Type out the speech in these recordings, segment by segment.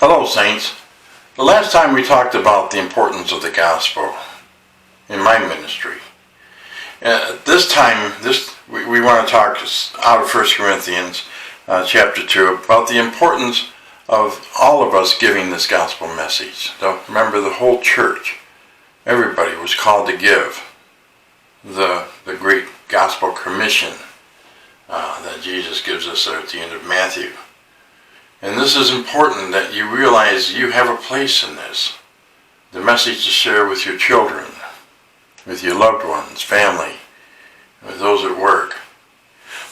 Hello, Saints. The last time we talked about the importance of the gospel in my ministry. This time, we want to talk out of 1 Corinthians chapter 2 about the importance of all of us giving this gospel message. So remember, the whole church, everybody was called to give the great gospel commission that Jesus gives us there at the end of Matthew. And this is important that you realize you have a place in this. The message to share with your children, with your loved ones, family, with those at work.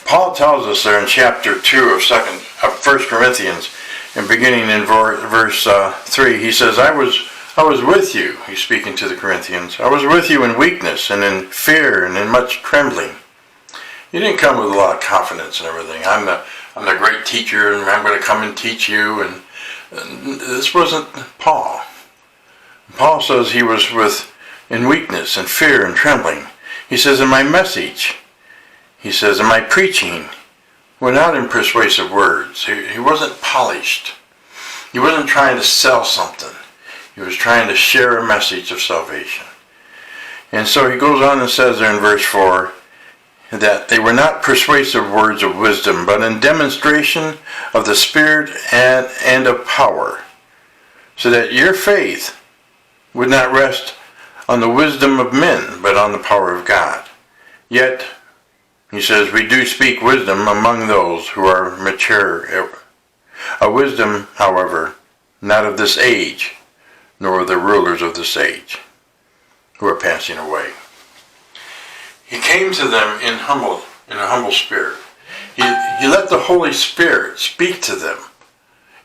Paul tells us there in chapter 2 of 1 Corinthians, and beginning in verse 3, he says, I was with you, he's speaking to the Corinthians, I was with you in weakness and in fear and in much trembling. He didn't come with a lot of confidence and everything. I'm the great teacher, and I'm going to come and teach you. And this wasn't Paul. Paul says he was in weakness and fear and trembling. He says, in my message, he says, in my preaching, we're not in persuasive words. He wasn't polished. He wasn't trying to sell something. He was trying to share a message of salvation. And so he goes on and says there in verse 4, that they were not persuasive words of wisdom, but in demonstration of the Spirit and of power, so that your faith would not rest on the wisdom of men, but on the power of God. Yet, he says, we do speak wisdom among those who are mature. A wisdom, however, not of this age, nor of the rulers of this age, who are passing away. He came to them in a humble spirit. He let the Holy Spirit speak to them.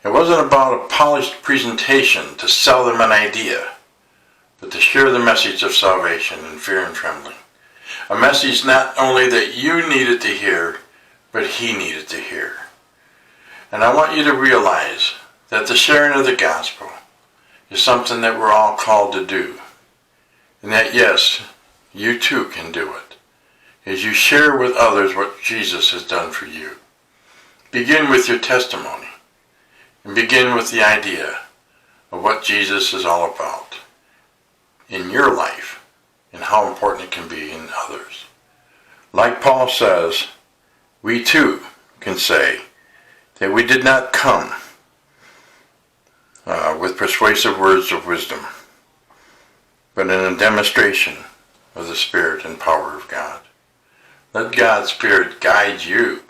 It wasn't about a polished presentation to sell them an idea, but to share the message of salvation in fear and trembling. A message not only that you needed to hear, but he needed to hear. And I want you to realize that the sharing of the gospel is something that we're all called to do. And that, yes, you too can do it. As you share with others what Jesus has done for you. Begin with your testimony. And begin with the idea of what Jesus is all about in your life and how important it can be in others. Like Paul says, we too can say that we did not come with persuasive words of wisdom, but in a demonstration of the Spirit and power of God. Let God's Spirit guide you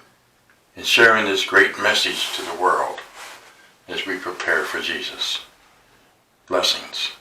in sharing this great message to the world as we prepare for Jesus. Blessings.